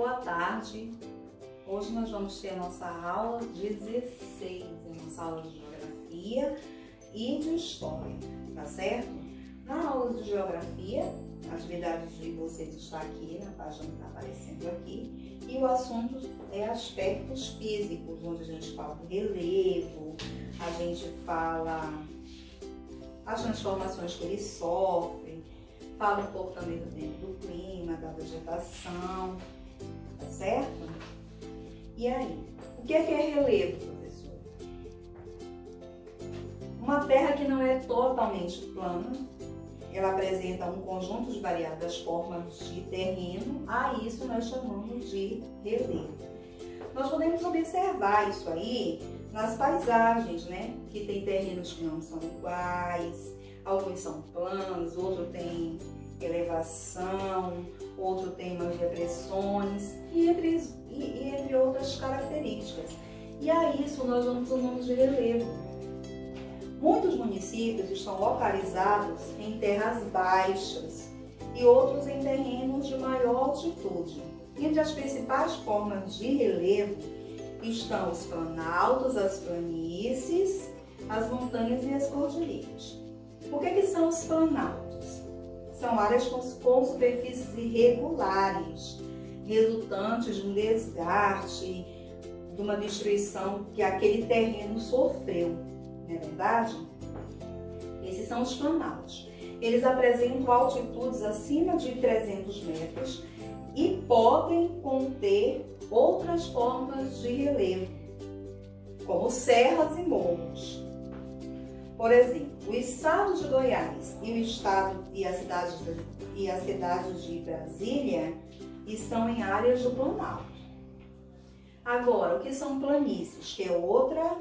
boa tarde. Hoje nós vamos ter a nossa aula 16, a nossa aula de Geografia e de História, tá certo? Na aula de Geografia, a atividade de vocês está aqui, na página que está aparecendo aqui, e o assunto é aspectos físicos, onde a gente fala do relevo, a gente fala as transformações que ele sofre, fala um pouco também do tempo do clima, da vegetação, tá certo? E aí, o que é relevo, professor? Uma terra que não é totalmente plana, ela apresenta um conjunto de variadas formas de terreno, a isso nós chamamos de relevo. Nós podemos observar isso aí nas paisagens, né? Que tem terrenos que não são iguais, alguns são planos, outro tem elevação, outro tem umas depressões, e entre outras características. E a isso nós damos o nome de relevo. Muitos municípios estão localizados em terras baixas e outros em terrenos de maior altitude. Entre as principais formas de relevo estão os planaltos, as planícies, as montanhas e as cordilheiras. O que são os planaltos? São áreas com superfícies irregulares, resultantes de um desgaste, de uma destruição que aquele terreno sofreu, não é verdade? Esses são os planaltos. Eles apresentam altitudes acima de 300 metros e podem conter outras formas de relevo, como serras e morros. Por exemplo, o estado de Goiás e a cidade de Brasília estão em áreas do Planalto. Agora, o que são planícies, que é outra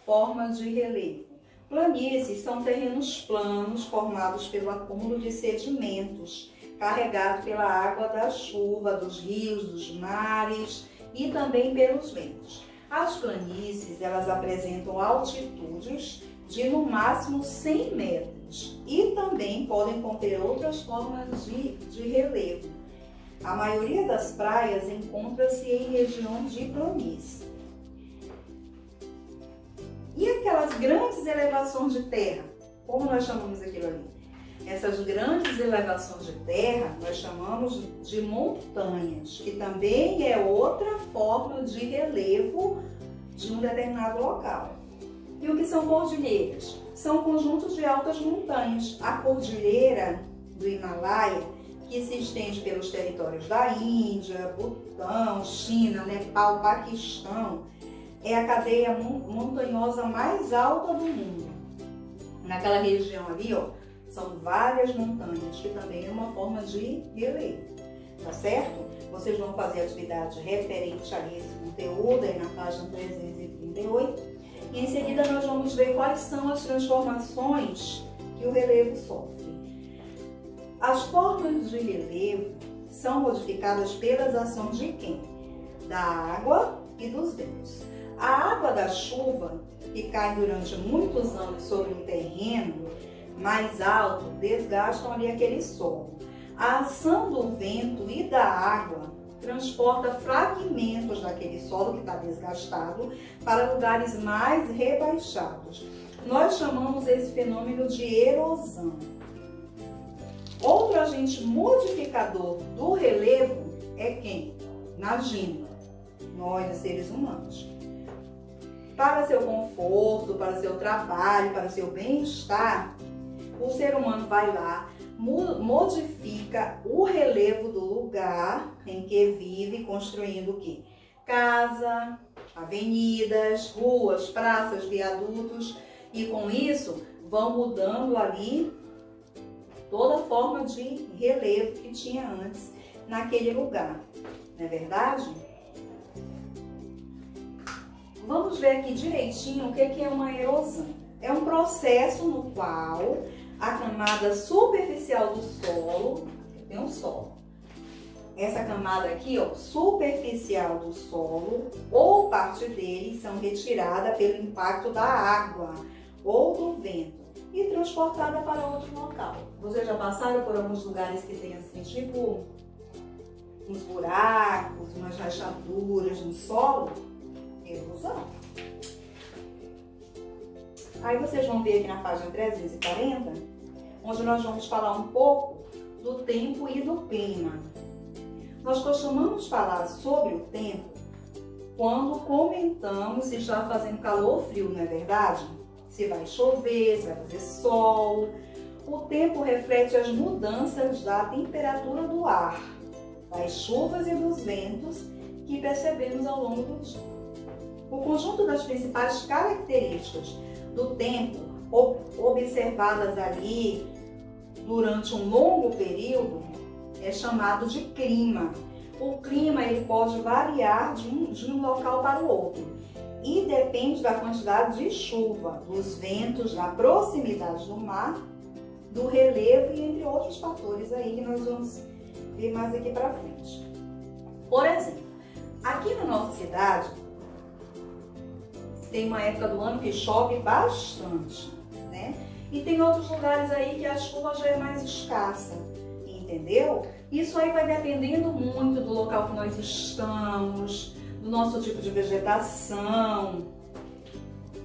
forma de relevo? Planícies são terrenos planos formados pelo acúmulo de sedimentos, carregados pela água da chuva, dos rios, dos mares e também pelos ventos. As planícies, elas apresentam altitudes de no máximo 100 metros e também podem conter outras formas de relevo. A maioria das praias encontra-se em regiões de planície. E aquelas grandes elevações de terra, como nós chamamos aquilo ali? Essas grandes elevações de terra nós chamamos de montanhas, que também é outra forma de relevo de um determinado local. E o que são cordilheiras? São conjuntos de altas montanhas. A cordilheira do Himalaia, que se estende pelos territórios da Índia, Butão, China, Nepal, Paquistão, é a cadeia montanhosa mais alta do mundo. Naquela região ali, ó, são várias montanhas, que também é uma forma de relevo, tá certo? Vocês vão fazer atividade referente a esse conteúdo aí na página 338. E em seguida nós vamos ver quais são as transformações que o relevo sofre. As formas de relevo são modificadas pelas ações de quem? Da água e dos ventos. A água da chuva, que cai durante muitos anos sobre um terreno mais alto, desgastam ali aquele solo. A ação do vento e da água transporta fragmentos daquele solo que está desgastado para lugares mais rebaixados. Nós chamamos esse fenômeno de erosão. Outro agente modificador do relevo é quem? Imagina, nós, os seres humanos. Para seu conforto, para seu trabalho, para seu bem-estar, o ser humano vai lá, modifica o relevo do lugar em que vive, construindo o quê? Casa, avenidas, ruas, praças, viadutos, e com isso vão mudando ali toda a forma de relevo que tinha antes naquele lugar, não é verdade? Vamos ver aqui direitinho o que é uma erosão. É um processo no qual a camada superficial do solo, tem um solo, essa camada aqui, ó, superficial do solo ou parte dele são retirada pelo impacto da água ou do vento e transportada para outro local. Vocês já passaram por alguns lugares que tem assim, tipo uns buracos, umas rachaduras no solo, erosão. Aí vocês vão ver aqui na página 340, onde nós vamos falar um pouco do tempo e do clima. Nós costumamos falar sobre o tempo quando comentamos se está fazendo calor ou frio, não é verdade? Se vai chover, se vai fazer sol. O tempo reflete as mudanças da temperatura do ar, das chuvas e dos ventos que percebemos ao longo do dia. O conjunto das principais características do tempo, observadas ali durante um longo período, é chamado de clima. O clima ele pode variar de um local para o outro e depende da quantidade de chuva, dos ventos, da proximidade do mar, do relevo e entre outros fatores aí que nós vamos ver mais aqui para frente. Por exemplo, aqui na nossa cidade tem uma época do ano que chove bastante, né? E tem outros lugares aí que a chuva já é mais escassa, entendeu? Isso aí vai dependendo muito do local que nós estamos, do nosso tipo de vegetação,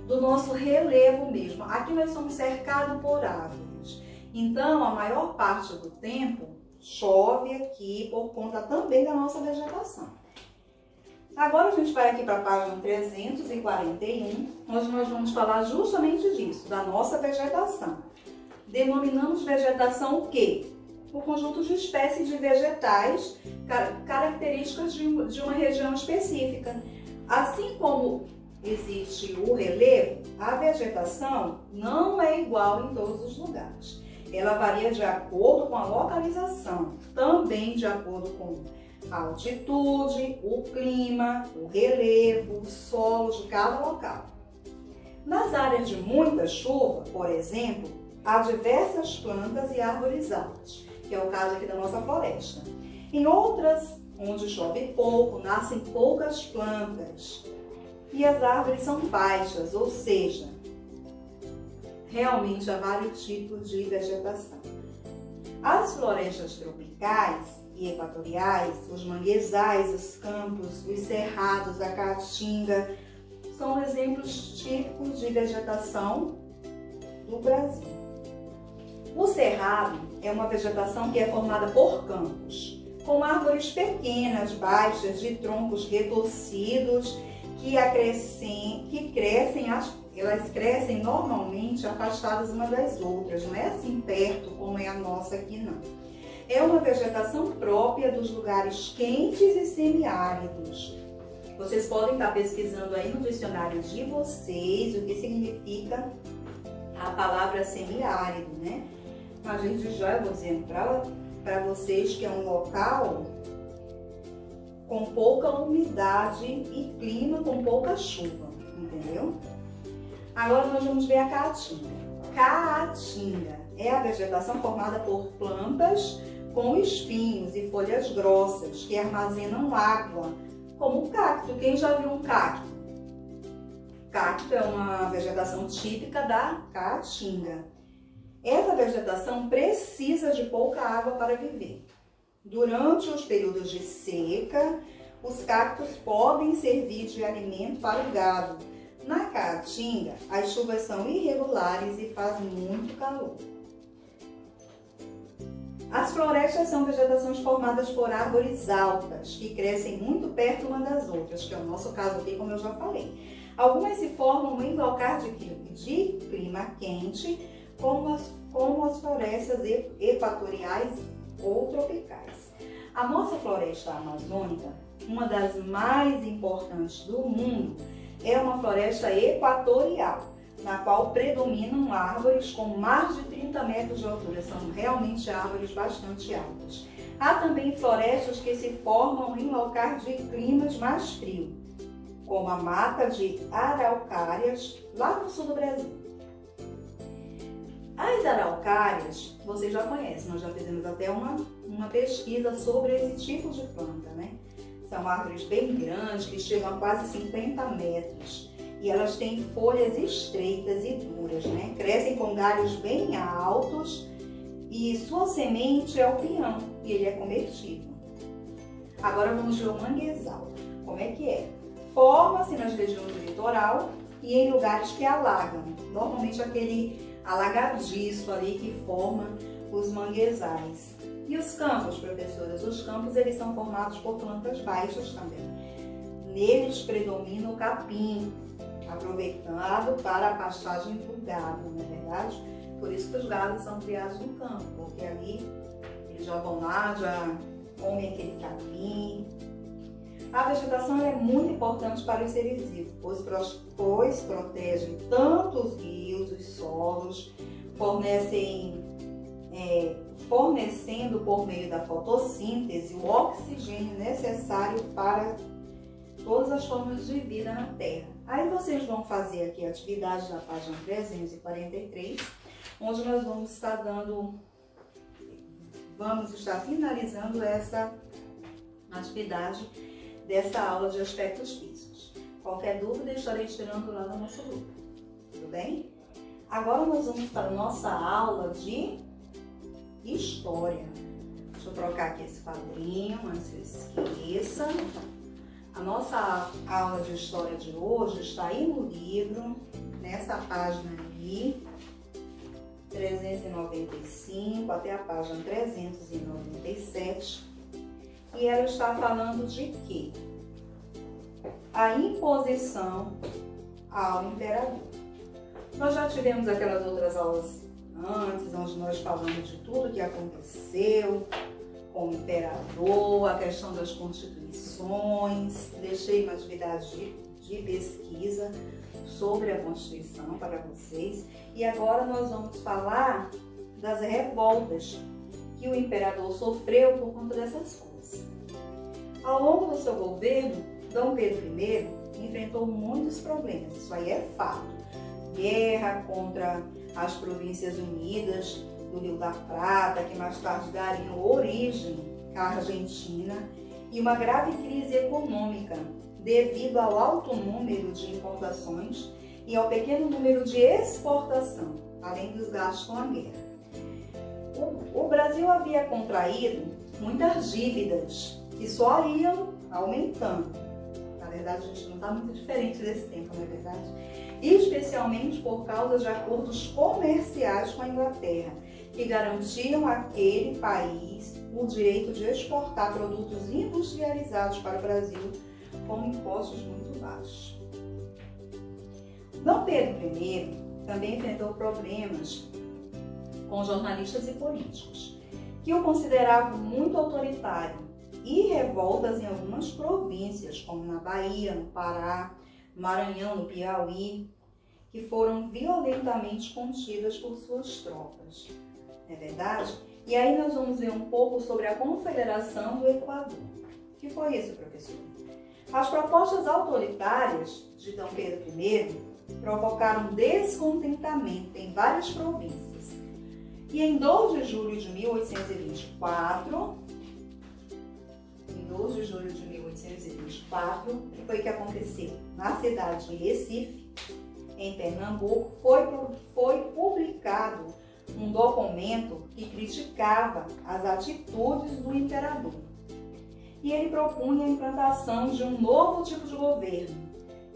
do nosso relevo mesmo. Aqui nós somos cercados por árvores, então a maior parte do tempo chove aqui por conta também da nossa vegetação. Agora a gente vai aqui para a página 341, onde nós vamos falar justamente disso, da nossa vegetação. Denominamos vegetação o quê? O conjunto de espécies de vegetais, características de uma região específica. Assim como existe o relevo, a vegetação não é igual em todos os lugares. Ela varia de acordo com a localização, também de acordo com a altitude, o clima, o relevo, o solo de cada local. Nas áreas de muita chuva, por exemplo, há diversas plantas e árvores altas, que é o caso aqui da nossa floresta. Em outras, onde chove pouco, nascem poucas plantas e as árvores são baixas, ou seja, realmente há vários tipos de vegetação. As florestas tropicais e equatoriais, os manguezais, os campos, os cerrados, a caatinga, são exemplos típicos de vegetação do Brasil. O cerrado é uma vegetação que é formada por campos, com árvores pequenas, baixas, de troncos retorcidos, elas crescem normalmente afastadas umas das outras, não é assim perto como é a nossa aqui não. É uma vegetação própria dos lugares quentes e semiáridos. Vocês podem estar pesquisando aí no dicionário de vocês o que significa a palavra semiárido, né? A gente já, eu vou dizendo para vocês que é um local com pouca umidade e clima com pouca chuva, entendeu? Agora nós vamos ver a caatinga. Caatinga é a vegetação formada por plantas com espinhos e folhas grossas que armazenam água, como o cacto. Quem já viu um cacto? Cacto é uma vegetação típica da caatinga. Essa vegetação precisa de pouca água para viver. Durante os períodos de seca, os cactos podem servir de alimento para o gado. Na caatinga, as chuvas são irregulares e faz muito calor. As florestas são vegetações formadas por árvores altas, que crescem muito perto uma das outras, que é o nosso caso aqui, como eu já falei. Algumas se formam em locais de clima quente, como as florestas equatoriais ou tropicais. A nossa floresta amazônica, uma das mais importantes do mundo, é uma floresta equatorial, na qual predominam árvores com mais de 30 metros de altura. São realmente árvores bastante altas. Há também florestas que se formam em locais de climas mais frios, como a mata de araucárias, lá no sul do Brasil. As araucárias, vocês já conhecem, nós já fizemos até uma pesquisa sobre esse tipo de planta, né? São árvores bem grandes, que chegam a quase 50 metros. E elas têm folhas estreitas e duras, né? Crescem com galhos bem altos e sua semente é o pinhão, e ele é comestível. Agora vamos ver o manguezal. Como é que é? Forma-se nas regiões do litoral e em lugares que alagam. Normalmente aquele alagadiço ali que forma os manguezais. E os campos, professoras? Os campos eles são formados por plantas baixas também. Neles predomina o capim, aproveitado para a pastagem do gado, não é verdade? Por isso que os gados são criados no campo, porque ali eles já vão lá, já comem aquele capim. A vegetação é muito importante para os seres vivos, pois protege tanto os rios, os solos, fornecendo por meio da fotossíntese o oxigênio necessário para todas as formas de vida na Terra. Aí vocês vão fazer aqui a atividade na página 343, onde nós vamos estar finalizando essa atividade dessa aula de aspectos físicos. Qualquer dúvida, eu estarei tirando lá no nosso grupo, tudo bem? Agora nós vamos para a nossa aula de História. Deixa eu trocar aqui esse quadrinho, antes que eu esqueça. A nossa aula de História de hoje está aí no livro, nessa página aí, 395 até a página 397. E ela está falando de quê? A imposição ao imperador. Nós já tivemos aquelas outras aulas antes, onde nós falamos de tudo que aconteceu com o imperador, a questão das constituições. Deixei uma atividade de pesquisa sobre a Constituição para vocês. E agora nós vamos falar das revoltas que o imperador sofreu por conta dessas coisas. Ao longo do seu governo, Dom Pedro I enfrentou muitos problemas, isso aí é fato. Guerra contra as Províncias Unidas do Rio da Prata, que mais tarde dariam origem à Argentina, e uma grave crise econômica devido ao alto número de importações e ao pequeno número de exportação, além dos gastos com a guerra. O Brasil havia contraído muitas dívidas que só iam aumentando. Na verdade, a gente não está muito diferente desse tempo, não é verdade? Especialmente por causa de acordos comerciais com a Inglaterra, que garantiam àquele país o direito de exportar produtos industrializados para o Brasil com impostos muito baixos. Dom Pedro I também enfrentou problemas com jornalistas e políticos, que o consideravam muito autoritário, e revoltas em algumas províncias, como na Bahia, no Pará, Maranhão, no Piauí, que foram violentamente contidas por suas tropas. Não é verdade? E aí nós vamos ver um pouco sobre a Confederação do Equador. O que foi isso, professor? As propostas autoritárias de Dom Pedro I provocaram descontentamento em várias províncias. E em 2 de julho de 1824, o que foi que aconteceu? Na cidade de Recife, em Pernambuco, foi publicado um documento que criticava as atitudes do imperador. E ele propunha a implantação de um novo tipo de governo.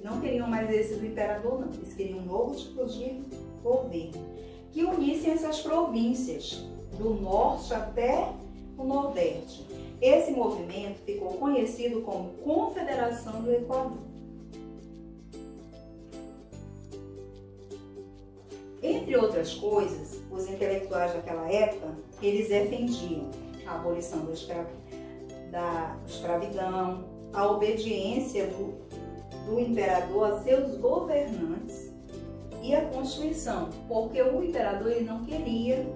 Não queriam mais esse do imperador, não. Eles queriam um novo tipo de governo, que unissem essas províncias, do norte até o nordeste. Esse movimento ficou conhecido como Confederação do Equador. Entre outras coisas, os intelectuais daquela época, eles defendiam a abolição da escravidão, a obediência do imperador a seus governantes e a Constituição, porque o imperador ele não queria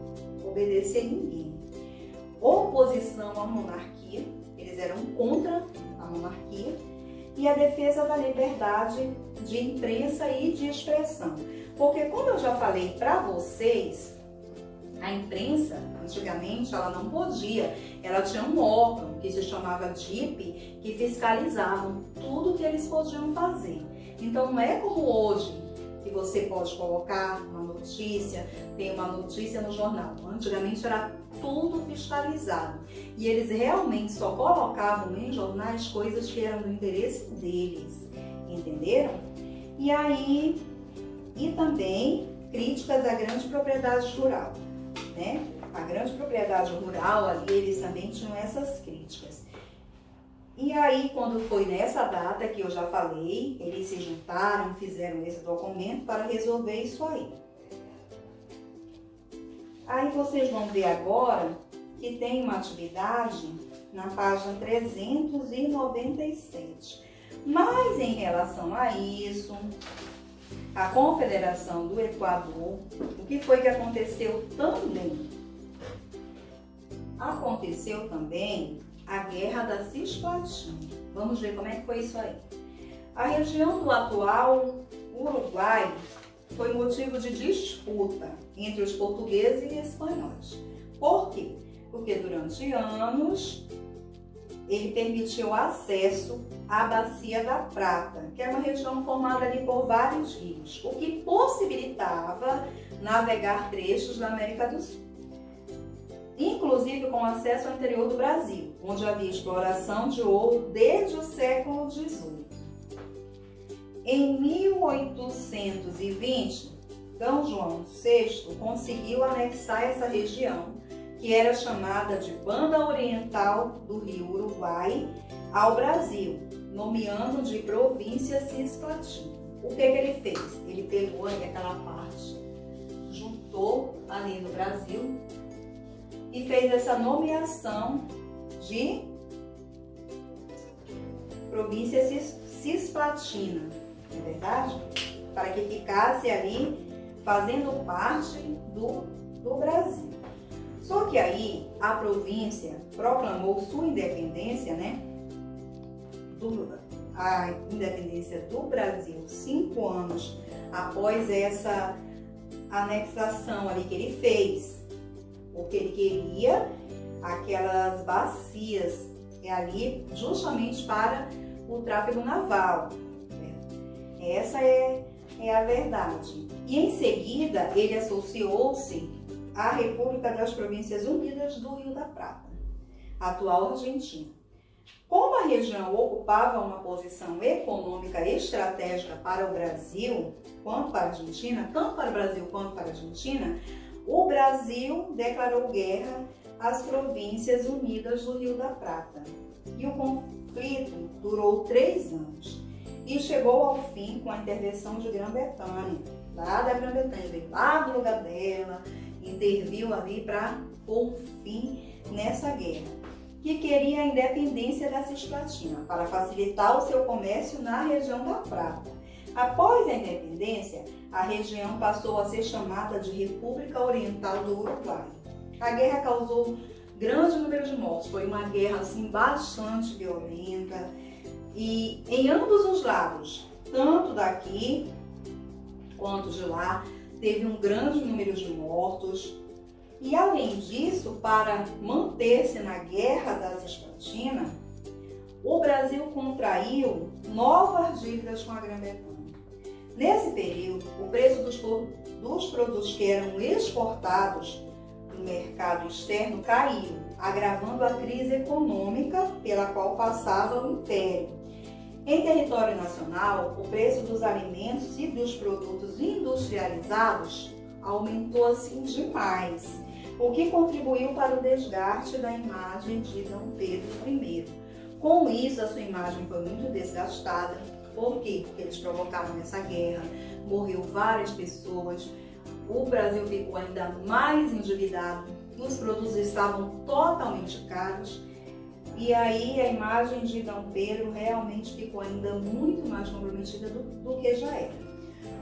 obedecer a ninguém. Oposição à monarquia, eles eram contra a monarquia, e a defesa da liberdade de imprensa e de expressão. Porque, como eu já falei para vocês, a imprensa, antigamente, ela não podia, ela tinha um órgão que se chamava DIP, que fiscalizavam tudo que eles podiam fazer. Então, não é como hoje, que você pode colocar uma notícia, tem uma notícia no jornal. Antigamente era tudo fiscalizado. E eles realmente só colocavam em jornais coisas que eram do interesse deles, entenderam? E aí, e também críticas à grande propriedade rural, né? A grande propriedade rural ali, eles também tinham essas críticas. E aí, quando foi nessa data que eu já falei, eles se juntaram, fizeram esse documento para resolver isso aí. Aí vocês vão ver agora que tem uma atividade na página 397. Mas em relação a isso, a Confederação do Equador, o que foi que aconteceu também? Aconteceu também a Guerra da Cisplatina. Vamos ver como é que foi isso aí. A região do atual Uruguai foi motivo de disputa entre os portugueses e espanhóis. Por quê? Porque durante anos ele permitiu acesso à Bacia da Prata, que é uma região formada ali por vários rios, o que possibilitava navegar trechos da América do Sul, inclusive com acesso ao interior do Brasil, onde havia exploração de ouro desde o século XVIII. Em 1820, D. João VI conseguiu anexar essa região, que era chamada de Banda Oriental do Rio Uruguai, ao Brasil, nomeando de província Cisplatina. O que ele fez? Ele pegou ali aquela parte, juntou ali no Brasil e fez essa nomeação de província Cisplatina, não é verdade? Para que ficasse ali fazendo parte do Brasil. Só que aí a província proclamou sua independência, né? A independência do Brasil 5 anos após essa anexação ali que ele fez, porque ele queria aquelas bacias ali justamente para o tráfego naval. Essa é a verdade. E em seguida ele associou-se à República das Províncias Unidas do Rio da Prata, atual Argentina. Como a região ocupava uma posição econômica estratégica para o Brasil, quanto para a Argentina, tanto para o Brasil quanto para a Argentina, o Brasil declarou guerra às Províncias Unidas do Rio da Prata. E o conflito durou 3 anos e chegou ao fim com a intervenção de Grã-Bretanha, lá da Grã-Bretanha, veio lá do lugar dela, interviu ali para pôr fim nessa guerra, que queria a independência da Cisplatina para facilitar o seu comércio na região da Prata. Após a independência, a região passou a ser chamada de República Oriental do Uruguai. A guerra causou grande número de mortos, foi uma guerra assim, bastante violenta e em ambos os lados, tanto daqui quanto de lá, teve um grande número de mortos. E além disso, para manter-se na Guerra da Cisplatina, o Brasil contraiu novas dívidas com a Grã-Bretanha. Nesse período, o preço dos produtos que eram exportados no mercado externo caiu, agravando a crise econômica pela qual passava o Império. Em território nacional, o preço dos alimentos e dos produtos industrializados aumentou assim demais, o que contribuiu para o desgaste da imagem de D. Pedro I. Com isso, a sua imagem foi muito desgastada. Por quê? Porque eles provocaram essa guerra, morreu várias pessoas, o Brasil ficou ainda mais endividado, os produtos estavam totalmente caros. E aí a imagem de D. Pedro realmente ficou ainda muito mais comprometida do que já era.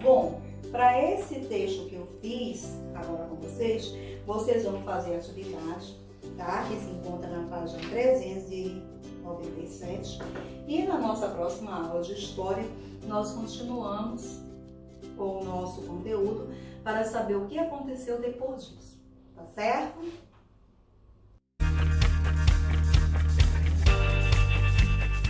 Bom, para esse texto que eu fiz agora com vocês vão fazer a atividade, tá? Que se encontra na página 397. E na nossa próxima aula de História, nós continuamos com o nosso conteúdo para saber o que aconteceu depois disso, tá certo?